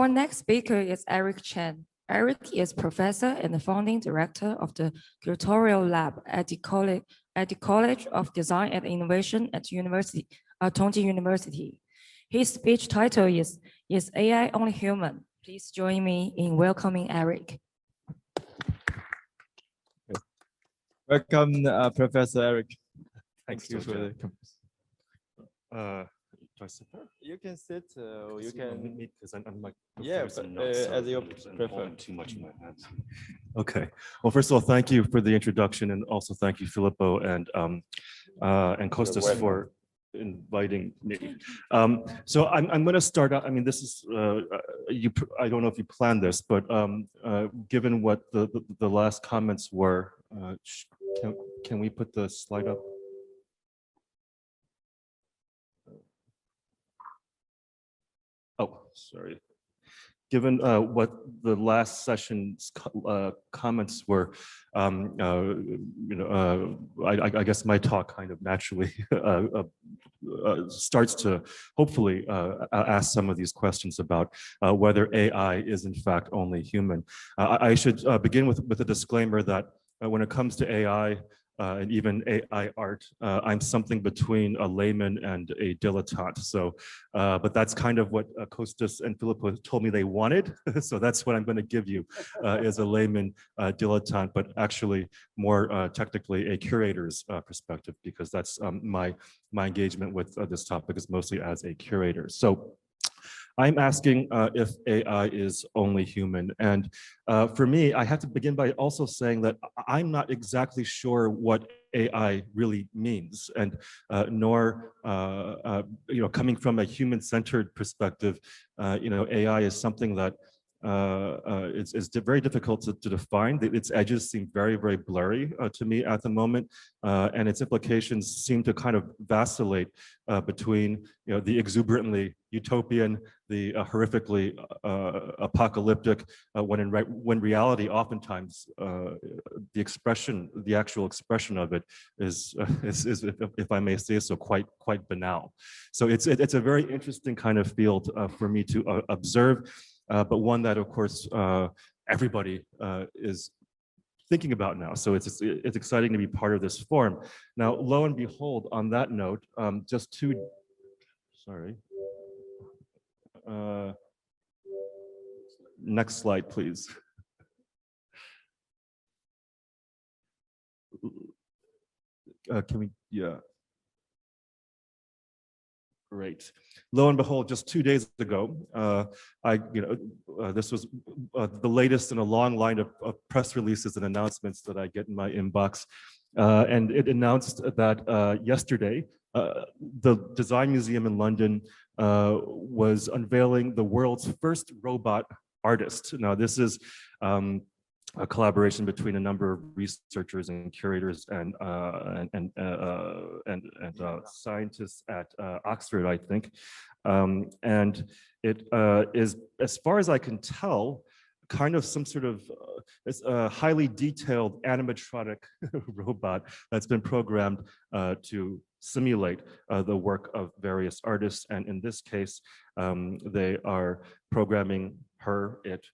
Our next speaker is Aric Chen. Aric is professor and the founding director of the Curatorial Lab at the College of Design and Innovation at Tongji University. His speech title is AI Only Human? Please join me in welcoming Aric. Welcome, Professor Aric. Thank you for the. Do I sit there? You can sit. You can meet because I'm like as you prefer. Too much in my hands. Okay. Well, first of all, thank you for the introduction, and also thank you, Filippo and Kostas for inviting me. So I'm going to start out. I mean, this is I don't know if you planned this, but given what the last comments were, can we put the slide up? Oh, sorry. Given what the last session's comments were, I guess my talk kind of naturally starts to hopefully ask some of these questions about whether AI is in fact only human. I should begin with a disclaimer that when it comes to AI, and even AI art, I'm something between a layman and a dilettante. So, but that's kind of what Kostas and Filippo told me they wanted. So that's what I'm going to give you is a layman dilettante, but actually more technically a curator's perspective, because that's my engagement with this topic is mostly as a curator. So I'm asking if AI is only human. And for me, I have to begin by also saying that I'm not exactly sure what AI really means, and nor, coming from a human-centered perspective, AI is something that it's very difficult to define. Its edges seem very, very blurry to me at the moment, and its implications seem to kind of vacillate between the exuberantly utopian, the horrifically apocalyptic, when reality oftentimes the actual expression of it is if I may say so, quite banal. So it's a very interesting kind of field for me to observe. But one that, of course, everybody is thinking about now. So it's exciting to be part of this forum. Now, lo and behold, on that note, next slide, please. Can we, yeah. Great. Lo and behold, just 2 days ago, this was the latest in a long line of press releases and announcements that I get in my inbox. And it announced that yesterday, the Design Museum in London was unveiling the world's first robot artist. Now, this is a collaboration between a number of researchers and curators and scientists at Oxford, I think. And it is, as far as I can tell, kind of some sort of highly detailed animatronic robot that's been programmed to simulate the work of various artists. And in this case, they are programming it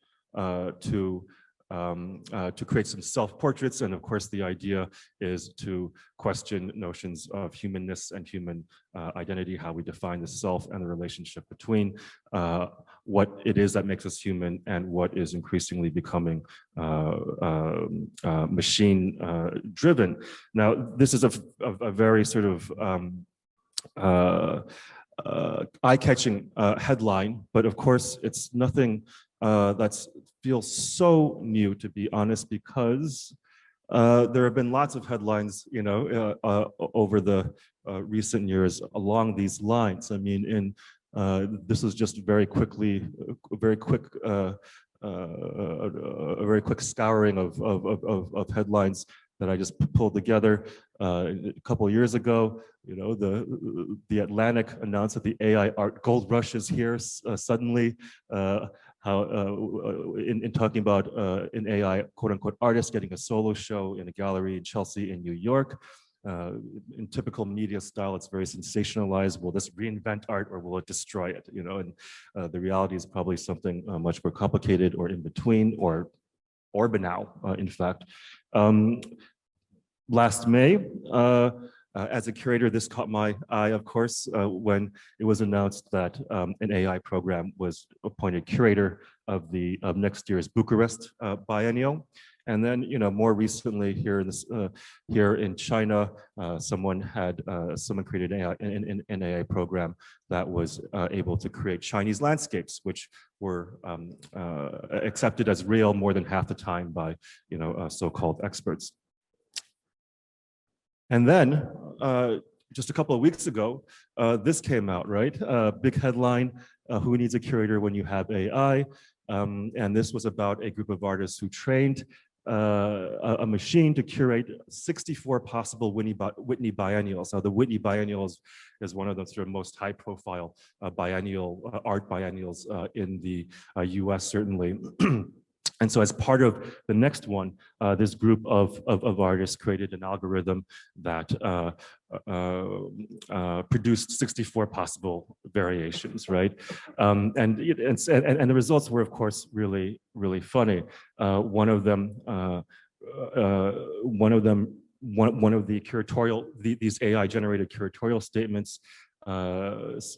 to create some self-portraits. And of course, the idea is to question notions of humanness and human identity, how we define the self and the relationship between what it is that makes us human and what is increasingly becoming machine driven. Now, this is a very sort of eye-catching headline, but of course, it's nothing that feels so new, to be honest, because there have been lots of headlines, over the recent years along these lines. I mean, this is just a very quick scouring of headlines that I just pulled together. A couple of years ago, the Atlantic announced that the AI art gold rush is here suddenly. How in talking about an AI quote unquote artist getting a solo show in a gallery in Chelsea in New York. in typical media style, it's very sensationalized. Will this reinvent art or will it destroy it? You know, and the reality is probably something much more complicated or in between or banal, in fact. Last May, as a curator, this caught my eye, of course, when it was announced that an AI program was appointed curator of next year's Bucharest biennial. And then, you know, more recently here in China, someone created an AI program that was able to create Chinese landscapes, which were accepted as real more than half the time by, you know, so-called experts. And then, just a couple of weeks ago, this came out, right? Big headline, who needs a curator when you have AI? And this was about a group of artists who trained a machine to curate 64 possible Whitney biennials. Now, the Whitney biennial is one of the sort of most high-profile art biennials in the US, certainly. And so as part of the next one, this group of artists created an algorithm that produced 64 possible variations, right? And the results were, of course, really, really funny. One of the these AI-generated curatorial statements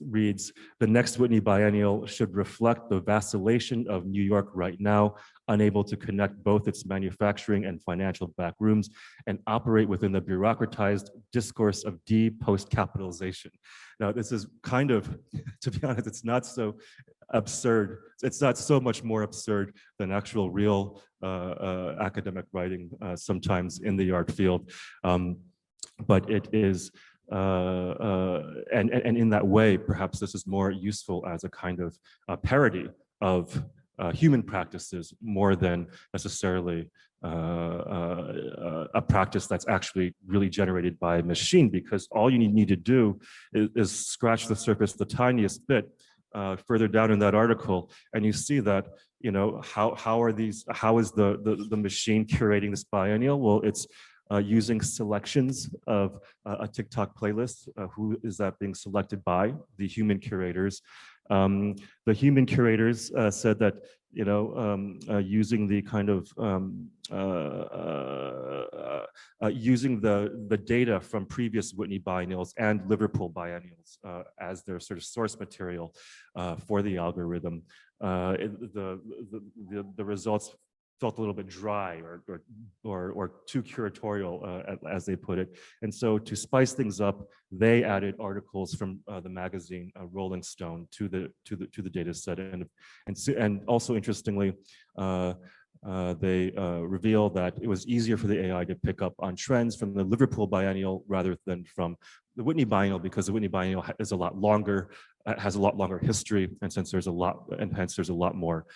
reads, the next Whitney biennial should reflect the vacillation of New York right now, unable to connect both its manufacturing and financial backrooms and operate within the bureaucratized discourse of post-capitalization. Now, this is kind of, to be honest, it's not so absurd. It's not so much more absurd than actual real academic writing sometimes in the art field. But it is, and in that way, perhaps this is more useful as a kind of parody of human practices more than necessarily a practice that's actually really generated by a machine, because all you need to do is scratch the surface the tiniest bit further down in that article, and you see that, you know, how is the machine curating this biennial? Well, it's using selections of a TikTok playlist. Who is that being selected by? The human curators. The human curators said that, you know, using the kind of using the data from previous Whitney biennials and Liverpool biennials as their sort of source material for the algorithm, the results felt a little bit dry or too curatorial, as they put it. And so to spice things up, they added articles from the magazine Rolling Stone to the data set, and also interestingly, they revealed that it was easier for the AI to pick up on trends from the Liverpool biennial rather than from the Whitney biennial, because the Whitney biennial is a lot longer, has a lot longer history, and since there's a lot, and hence there's a lot more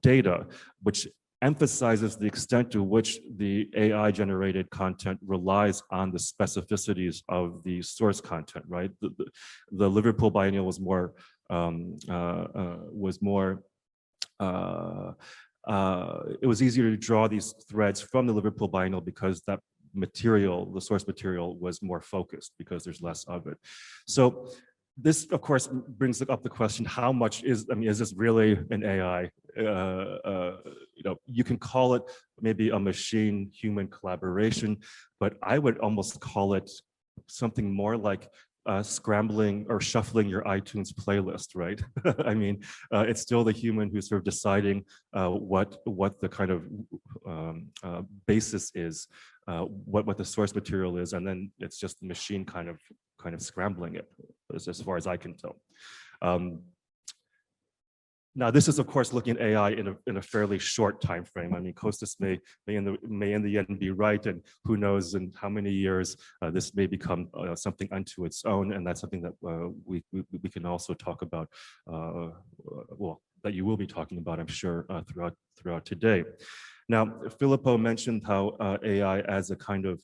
data, which emphasizes the extent to which the AI-generated content relies on the specificities of the source content, right? The Liverpool biennial was more, it was easier to draw these threads from the Liverpool biennial because that material, the source material, was more focused because there's less of it. So this, of course, brings up the question: how much is? I mean, is this really an AI? You know, you can call it maybe a machine-human collaboration, but I would almost call it something more like scrambling or shuffling your iTunes playlist, right? I mean, it's still the human who's sort of deciding what the kind of basis is, what the source material is, and then it's just the machine kind of scrambling it, as far as I can tell. Now, this is, of course, looking at AI in a fairly short time frame. I mean, Costas may in the end be right, and who knows in how many years this may become something unto its own, and that's something that we can also talk about. Well, that you will be talking about, I'm sure, throughout today. Now, Filippo mentioned how AI as a kind of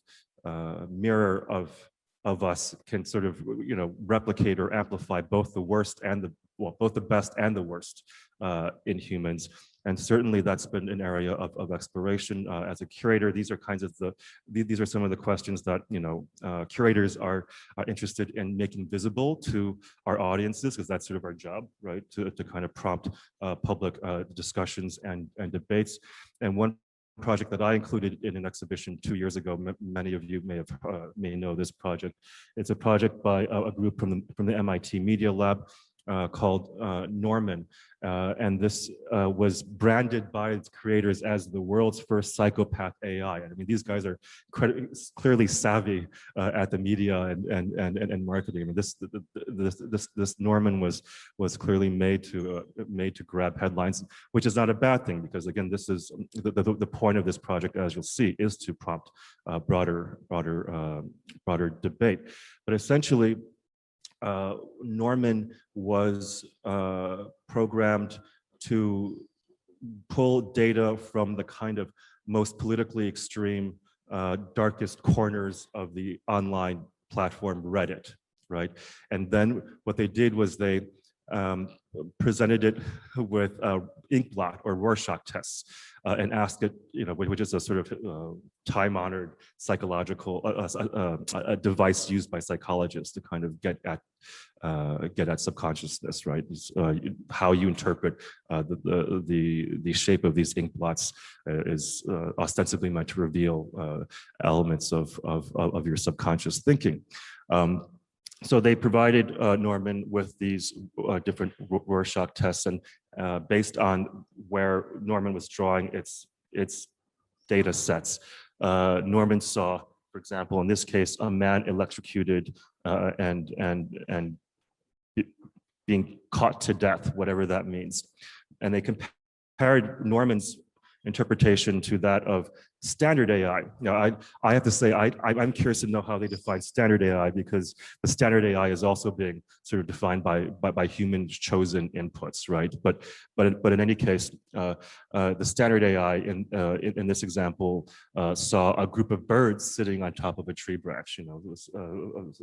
replicate or amplify both the worst and well, both the best and the worst in humans. And certainly that's been an area of exploration. As a curator, these are some of the questions that, curators are interested in making visible to our audiences, because that's sort of our job, right? To kind of prompt public discussions and debates. And one project that I included in an exhibition 2 years ago, many of you may know this project. It's a project by a group from the MIT Media Lab called Norman. And this was branded by its creators as the world's first psychopath AI. I mean, these guys are clearly savvy at the media and marketing. I mean, this Norman was clearly made to grab headlines, which is not a bad thing, because again, this is the point of this project, as you'll see, is to prompt broader debate. But essentially, Norman was programmed to pull data from the kind of most politically extreme, darkest corners of the online platform Reddit, right? And then what they did was they presented it with inkblot or Rorschach tests and asked it, which is a sort of time-honored psychological a device used by psychologists to kind of get at subconsciousness, right? How you interpret the shape of these inkblots is ostensibly meant to reveal elements of your subconscious thinking. So they provided Norman with these different Rorschach tests, and based on where Norman was drawing its data sets, Norman saw, for example, in this case, a man electrocuted and being caught to death, whatever that means. And they compared Norman's interpretation to that of standard AI. Now, I have to say, I'm curious to know how they define standard AI, because the standard AI is also being sort of defined by humans chosen inputs, right? But in any case, the standard AI in this example saw a group of birds sitting on top of a tree branch.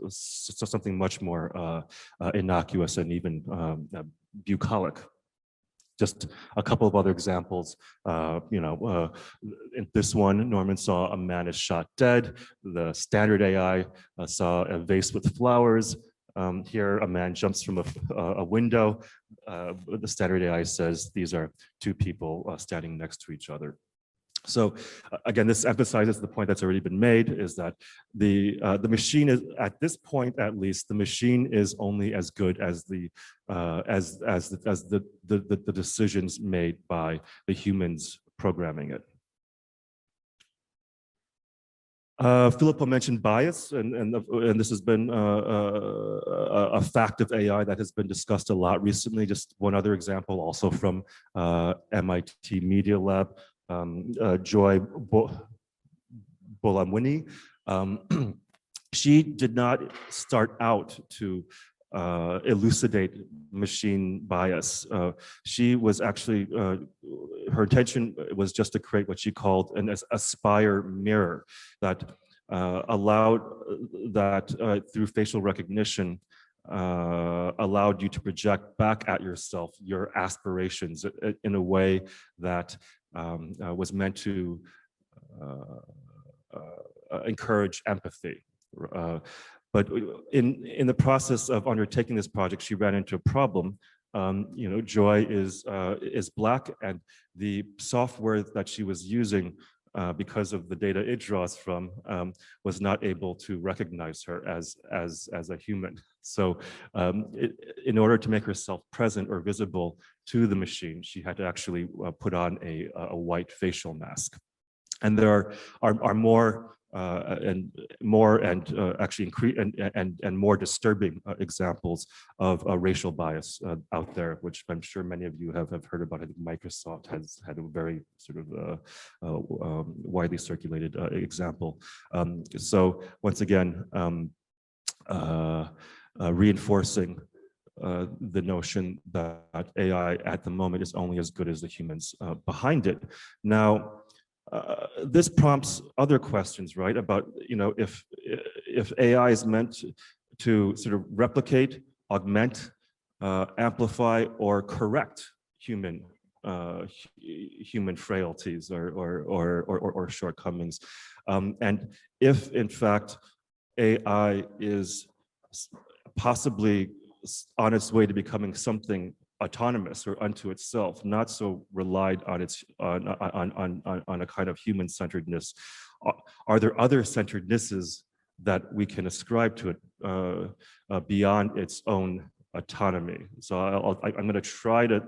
Something much more innocuous and even bucolic. Just a couple of other examples. In this one, Norman saw a man is shot dead. The standard AI saw a vase with flowers. Here, a man jumps from a window. The standard AI says these are two people standing next to each other. So again, this emphasizes the point that's already been made, is that the machine is, at this point at least, the machine is only as good as the decisions made by the humans programming it. Filippo mentioned bias, and this has been a fact of AI that has been discussed a lot recently. Just one other example, also from MIT Media Lab. Joy Bolamwini, she did not start out to elucidate machine bias. She was actually, her intention was just to create what she called an aspire mirror that allowed that through facial recognition, allowed you to project back at yourself your aspirations in a way that was meant to encourage empathy. But in the process of undertaking this project, she ran into a problem. Joy is Black, and the software that she was using, because of the data it draws from, was not able to recognize her as a human. So in order to make herself present or visible to the machine, she had to actually put on a white facial mask. And there are more actually more disturbing examples of racial bias out there, which I'm sure many of you have heard about. I think Microsoft has had a very sort of widely circulated example. So once again, reinforcing the notion that AI at the moment is only as good as the humans behind it. Now, this prompts other questions, right? About, if AI is meant to sort of replicate, augment, amplify or correct human frailties or shortcomings. And if in fact AI is possibly on its way to becoming something autonomous or unto itself, not so relied on its on a kind of human-centeredness, are there other centerednesses that we can ascribe to it beyond its own autonomy? So I'm going to try to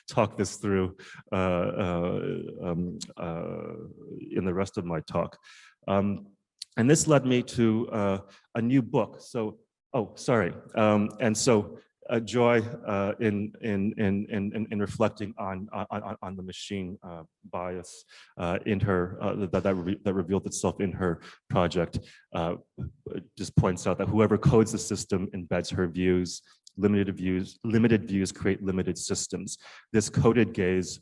talk this through in the rest of my talk. And this led me to a new book. So, oh, sorry. And so Joy in reflecting on the machine bias in her that revealed itself in her project, just points out that whoever codes the system embeds her views. Limited views create limited systems. This coded gaze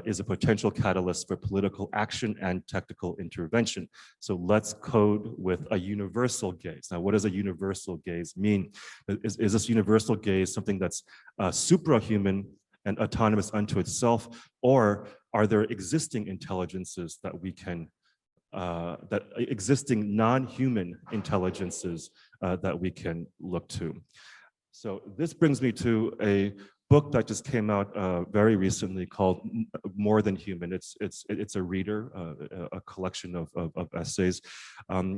is a potential catalyst for political action and technical intervention. So let's code with a universal gaze. Now, what does a universal gaze mean? Is this universal gaze something that's suprahuman and autonomous unto itself, or are there existing intelligences that we can, that existing non-human intelligences that we can look to? So this brings me to a book that just came out very recently called More Than Human. It's a reader, a collection of essays,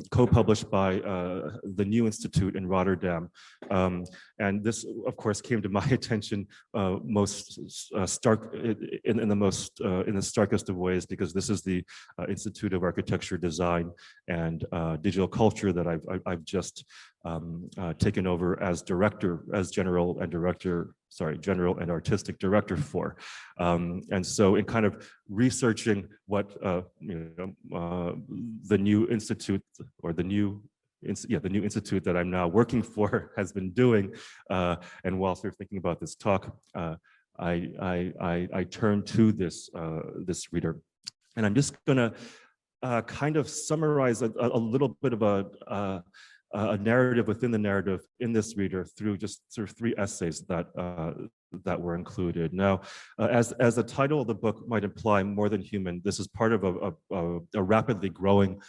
co-published by the New Institute in Rotterdam. And this, of course, came to my attention most stark in the starkest of ways, because this is the Institute of Architecture, Design, and Digital Culture that I've just taken over as general and artistic director for. And so in kind of researching what the new institute, or the new institute that I'm now working for has been doing, and while sort of thinking about this talk, I turned to this reader, and I'm just gonna kind of summarize a little bit of a narrative within the narrative in this reader through just sort of 3 essays that were included. Now, as the title of the book might imply, More Than Human, this is part of a rapidly growing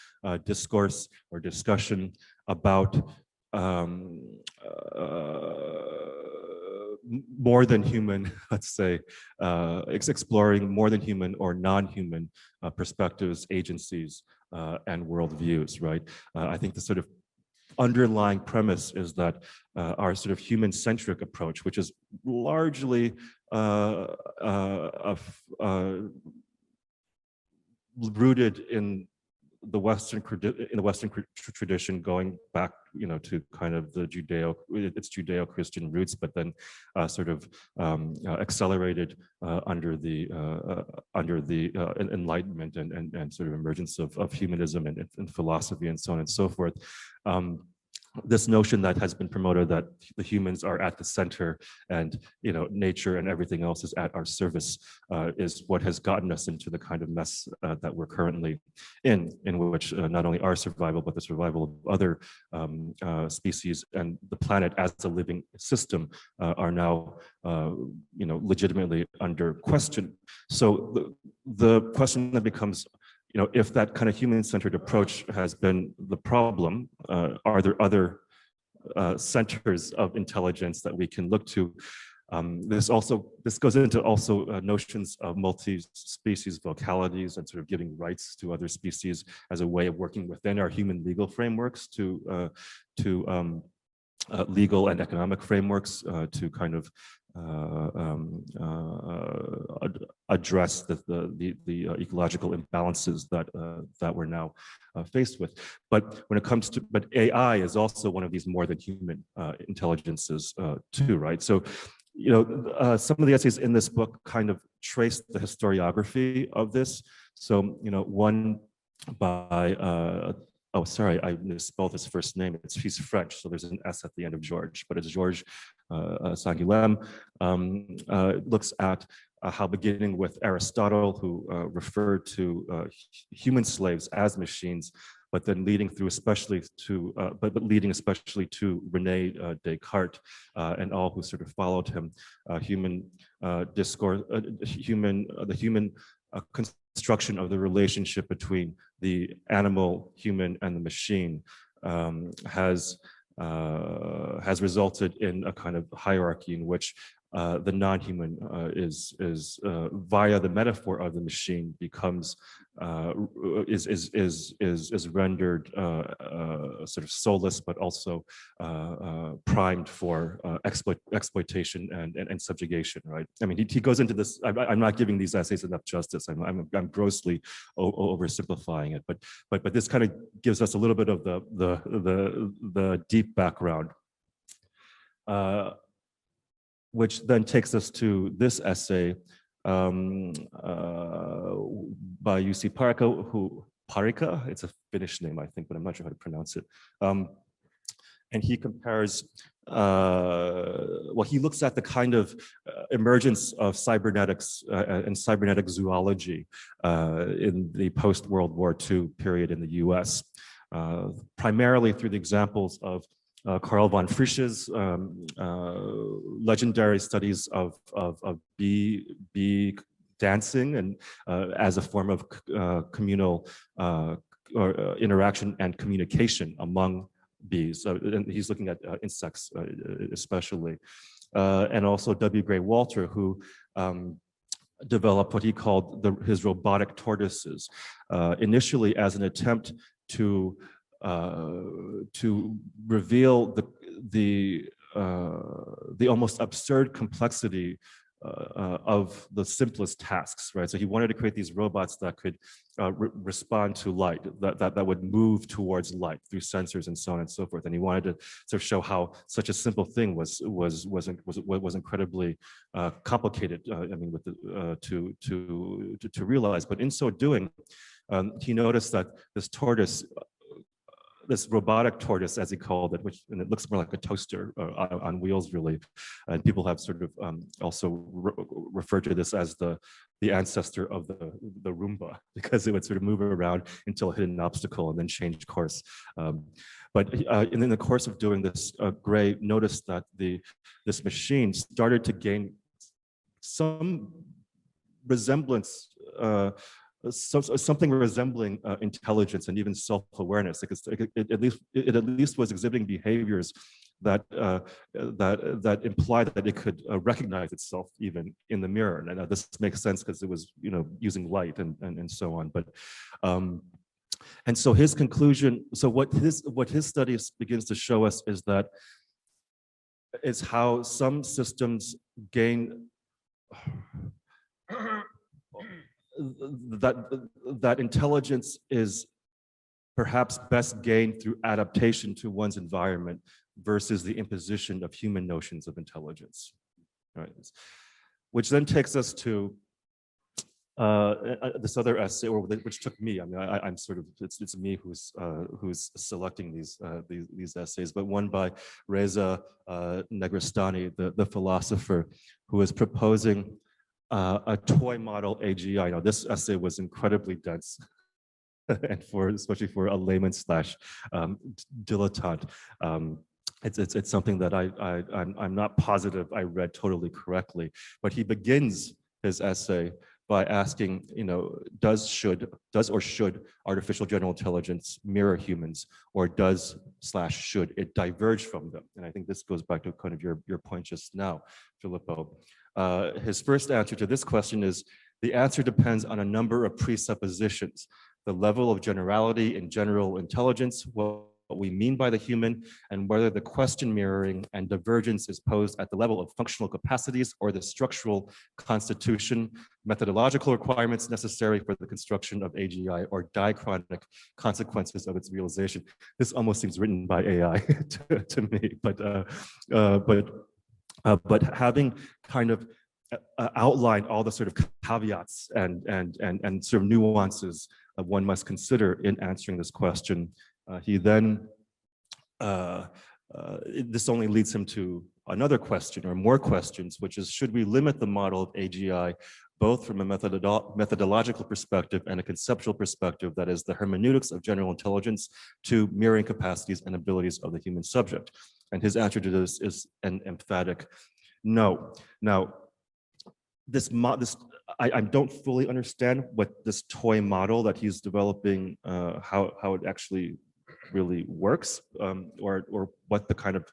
discourse or discussion about more than human, let's say, exploring more than human or non-human perspectives, agencies, and worldviews, right? I think the sort of underlying premise is that our sort of human-centric approach, which is largely rooted in the Western tradition, going back, to kind of the Judeo-Christian roots, but then sort of accelerated under the Enlightenment and sort of emergence of humanism and philosophy and so on and so forth. This notion that has been promoted, that the humans are at the center and nature and everything else is at our service, is what has gotten us into the kind of mess that we're currently in which not only our survival but the survival of other species and the planet as a living system are now legitimately under question. So the question that becomes, if that kind of human-centered approach has been the problem, are there other centers of intelligence that we can look to? This goes into also notions of multi-species vocalities and sort of giving rights to other species as a way of working within our human legal frameworks to legal and economic frameworks to kind of address the ecological imbalances that we're now faced with. But when it comes to, AI is also one of these more than human intelligences too, right? So, some of the essays in this book kind of trace the historiography of this. So, one by oh, sorry, I misspelled his first name. He's French, so there's an S at the end of George, but it's Georges Sanguilhem. Looks at how, beginning with Aristotle, who referred to human slaves as machines, but then leading especially to Rene Descartes and all who sort of followed him. Human discourse, the human construction of the relationship between the animal, human, and the machine has resulted in a kind of hierarchy in which the non-human is via the metaphor of the machine becomes is rendered sort of soulless, but also primed for exploitation and subjugation. Right? I mean, he goes into this. I'm not giving these essays enough justice. I'm grossly oversimplifying it, but this kind of gives us a little bit of the deep background. Which then takes us to this essay by UC Parica. It's a Finnish name, I think, but I'm not sure how to pronounce it. And he compares, well, he looks at the kind of emergence of cybernetics and cybernetic zoology in the post-World War II period in the US, primarily through the examples of Carl von Frisch's legendary studies of bee dancing and as a form of communal interaction and communication among bees. And he's looking at insects especially. And also W. Gray Walter, who developed what he called his robotic tortoises, initially as an attempt to reveal the almost absurd complexity of the simplest tasks, right? So he wanted to create these robots that could respond to light, that would move towards light through sensors and so on and so forth. And he wanted to sort of show how such a simple thing was incredibly complicated. I mean, with to realize. But in so doing, he noticed that this tortoise, this robotic tortoise, as he called it, and it looks more like a toaster on wheels, really. And people have sort of also referred to this as the ancestor of the Roomba, because it would sort of move around until it hit an obstacle and then change course. But in the course of doing this, Gray noticed that this machine started to gain some resemblance, something resembling intelligence and even self-awareness. Because it at least was exhibiting behaviors that implied that it could recognize itself even in the mirror. And this makes sense because it was, using light and so on. But and so his conclusion. So what his study begins to show us is how some systems gain. That intelligence is perhaps best gained through adaptation to one's environment versus the imposition of human notions of intelligence. Right. Which then takes us to this other essay, which took me. I mean, I'm sort of it's me who's selecting these essays, but one by Reza Negrestani, the philosopher, who is proposing a toy model AGI. Now, this essay was incredibly dense, and especially for a layman / dilettante, it's something that I'm not positive I read totally correctly. But he begins his essay by asking, should artificial general intelligence mirror humans, or should it diverge from them? And I think this goes back to kind of your point just now, Filippo. His first answer to this question is, the answer depends on a number of presuppositions: the level of generality in general intelligence, what we mean by the human, and whether the question mirroring and divergence is posed at the level of functional capacities or the structural constitution, methodological requirements necessary for the construction of AGI, or diachronic consequences of its realization. This almost seems written by AI to me, but having kind of outlined all the sort of caveats and sort of nuances that one must consider in answering this question, he then, this only leads him to another question, or more questions, which is, should we limit the model of AGI both from a methodological perspective and a conceptual perspective, that is the hermeneutics of general intelligence to mirroring capacities and abilities of the human subject. And his answer to this is an emphatic no. Now, I don't fully understand what this toy model that he's developing, how it actually really works, or what the kind of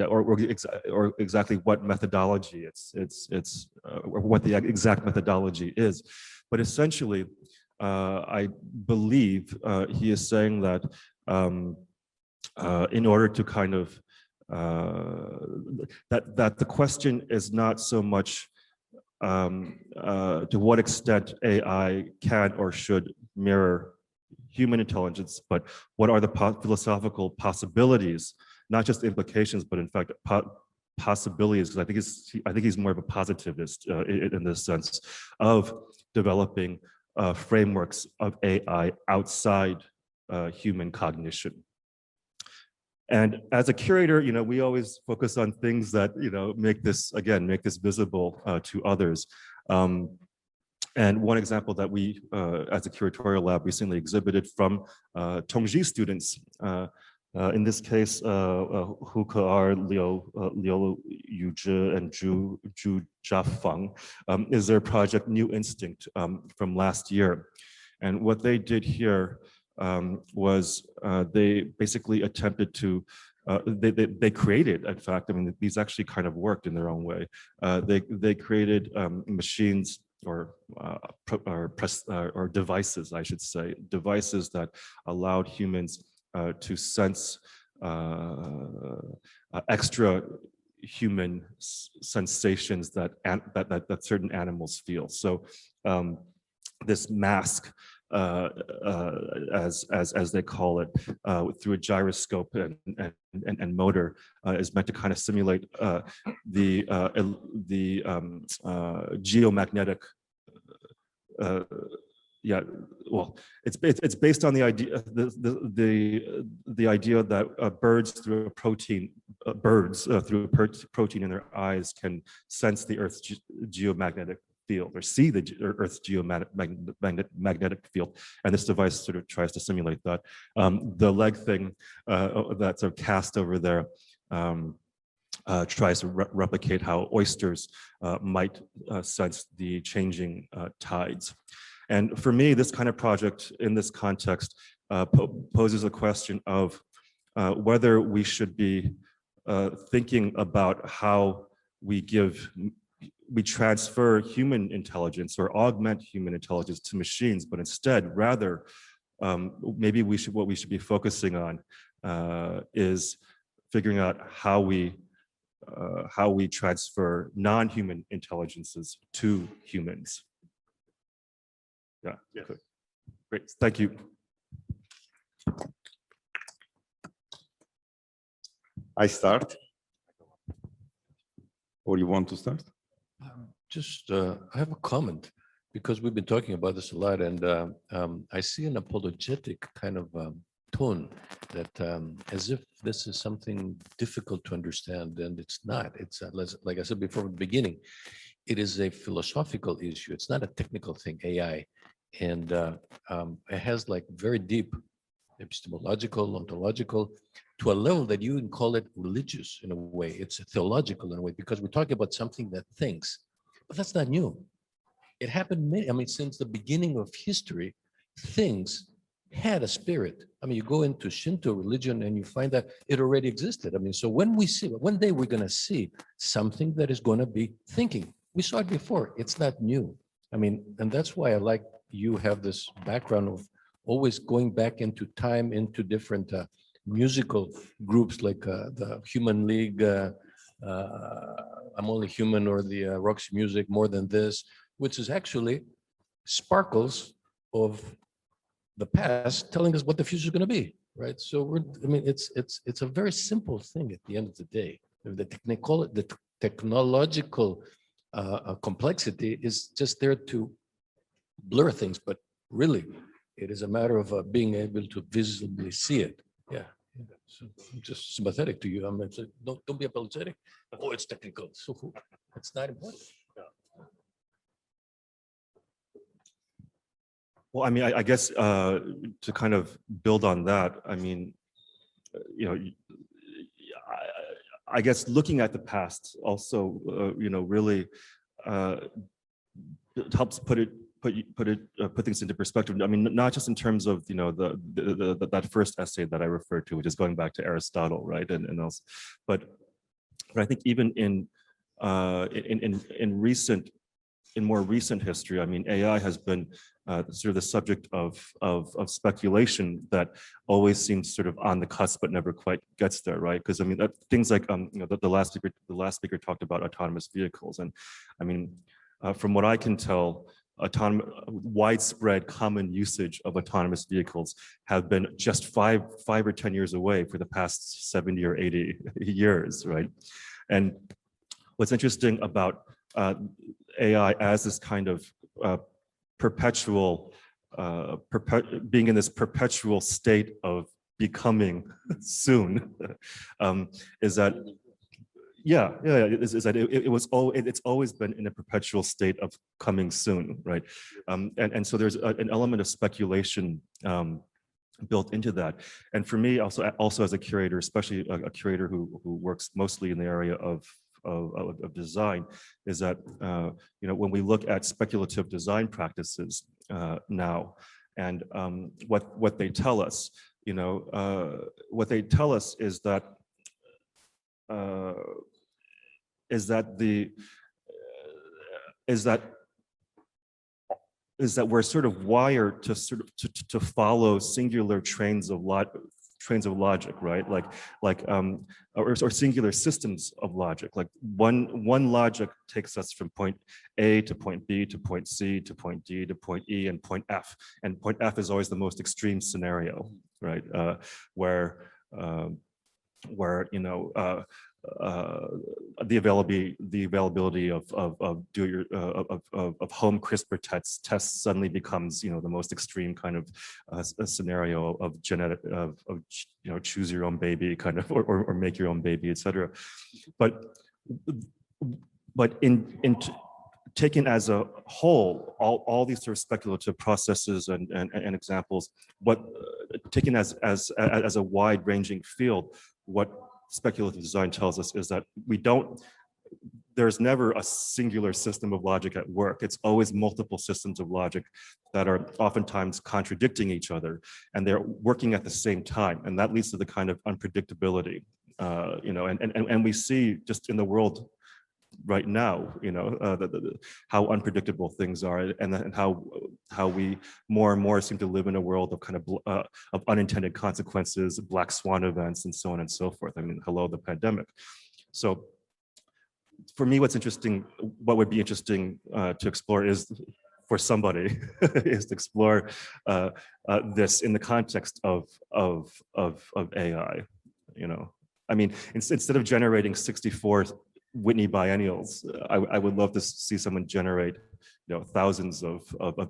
or exactly what methodology or what the exact methodology is. But essentially, I believe he is saying that in order to kind of that the question is not so much to what extent AI can or should mirror human intelligence, but what are the philosophical possibilities, not just implications, but in fact possibilities. Because I think he's more of a positivist in this sense of developing frameworks of AI outside human cognition. And as a curator, we always focus on things that make this visible to others. And one example that we, as a curatorial lab, recently exhibited from Tongji students, in this case, Huke Liu Yuzhi, and Zhu Jiafeng, is their project New Instinct from last year. And what they did here was they basically attempted to, they created, in fact, these actually kind of worked in their own way. They created machines or devices, I should say, devices that allowed humans to sense extra human sensations that certain animals feel. So this mask, as they call it, through a gyroscope and motor, is meant to kind of simulate the geomagnetic. It's based on the idea the idea that birds through a protein in their eyes can sense the Earth's geomagnetic field, or see the Earth's geomagnetic field, and this device sort of tries to simulate that. The leg thing that's sort of cast over there tries to replicate how oysters might sense the changing tides. And for me, this kind of project in this context poses a question of whether we should be thinking about how we transfer human intelligence or augment human intelligence to machines, but instead, rather, maybe what we should be focusing on is figuring out how we transfer non-human intelligences to humans. Yeah. Great. Thank you. I start, or you want to start? I have a comment, because we've been talking about this a lot, and I see an apologetic kind of tone that as if this is something difficult to understand, and it's not. It's like I said before at the beginning, it is a philosophical issue. It's not a technical thing, AI, and it has like very deep epistemological, ontological, to a level that you can call it religious in a way. It's theological in a way, because we're talking about something that thinks. But that's not new. It happened, since the beginning of history, things had a spirit. You go into Shinto religion and you find that it already existed. So when we see, one day we're going to see something that is going to be thinking. We saw it before. It's not new. And that's why I like you have this background of always going back into time, into different musical groups like the Human League, I'm Only Human, or the Roxy Music, More Than This, which is actually sparkles of the past telling us what the future is going to be, right? So it's a very simple thing at the end of the day. The technological complexity is just there to blur things, but really it is a matter of being able to visibly see it. Yeah. So I'm just sympathetic to you. I'm like, don't be apologetic. Oh, it's technical. So it's not important. Well, I mean, I guess to kind of build on that, I mean, you know, I guess looking at the past also, you know, really it helps put things into perspective. I mean, not just in terms of, you know, that first essay that I referred to, which is going back to Aristotle, right, and else, but I think even in more recent history, I mean, AI has been sort of the subject of speculation that always seems sort of on the cusp, but never quite gets there, right? Because I mean, things like you know, the last speaker talked about autonomous vehicles, and I mean, from what I can tell, widespread common usage of autonomous vehicles have been just five or 10 years away for the past 70 or 80 years, right? And what's interesting about AI as this kind of being in this perpetual state of becoming soon, is that it's always been in a perpetual state of coming soon, right? And so there's an element of speculation built into that. And for me, also as a curator, especially a curator who works mostly in the area of design, is that you know, when we look at speculative design practices now, and what they tell us, you know, what they tell us is that we're sort of wired to follow singular trains of logic, right? Or singular systems of logic. Like one logic takes us from point A to point B to point C to point D to point E and point F. And point F is always the most extreme scenario, right? Where you know, the availability of home CRISPR tests suddenly becomes, you know, the most extreme kind of a scenario of genetic you know, choose your own baby kind of, or make your own baby, etc. But in taken as a whole, all these sort of speculative processes and examples, taken as a wide-ranging field, what speculative design tells us is that there's never a singular system of logic at work. It's always multiple systems of logic that are oftentimes contradicting each other, and they're working at the same time, and that leads to the kind of unpredictability, you know, and we see just in the world right now, you know, how unpredictable things are, and how we more and more seem to live in a world of kind of unintended consequences, black swan events, and so on and so forth. I mean, hello, the pandemic. So for me, what would be interesting to explore is, for somebody, is to explore this in the context of AI. You know, I mean, instead of generating 64 Whitney biennials, I would love to see someone generate, you know, thousands of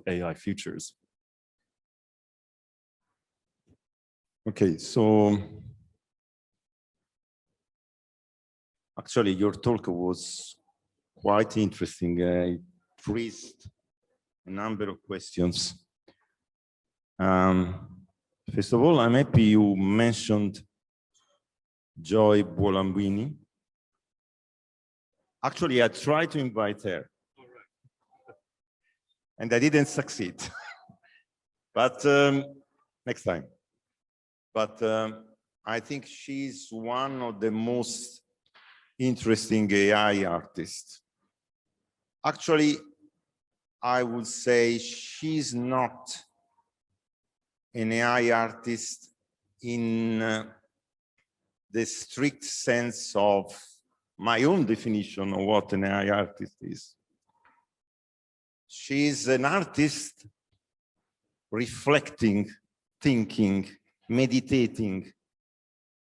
AI futures. Okay, so actually your talk was quite interesting. It raised a number of questions. First of all, I'm happy you mentioned Joy Buolambini. Actually, I tried to invite her, and I didn't succeed. But next time. But I think she's one of the most interesting AI artists. Actually, I would say she's not an AI artist in the strict sense of my own definition of what an AI artist is. She's an artist reflecting, thinking, meditating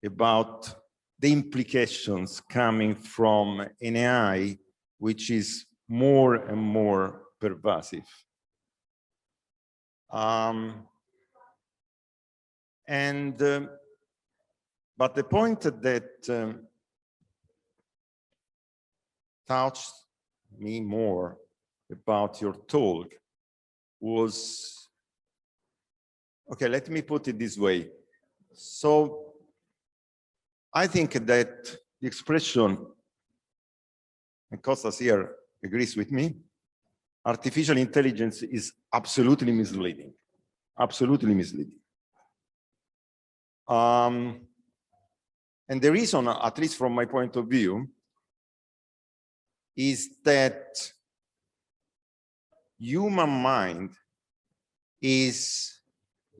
about the implications coming from an AI which is more and more pervasive. But the point that touched me more about your talk was, okay, let me put it this way. So I think that the expression, and Costas here agrees with me, artificial intelligence is absolutely misleading, absolutely misleading. And the reason, at least from my point of view, is that human mind is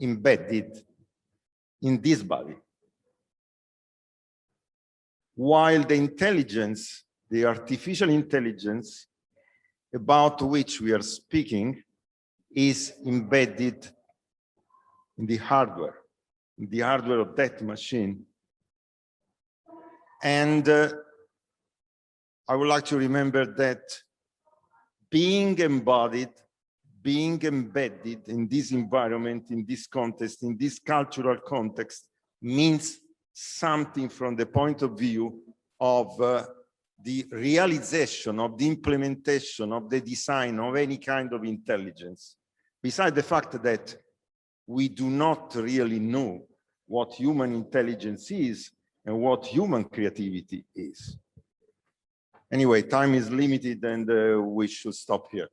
embedded in this body, while the intelligence, the artificial intelligence about which we are speaking, is embedded in the hardware of that machine. And I would like to remember that being embodied, being embedded in this environment, in this context, in this cultural context, means something from the point of view of the realization, of the implementation, of the design of any kind of intelligence. Besides the fact that we do not really know what human intelligence is and what human creativity is. Anyway, time is limited and we should stop here.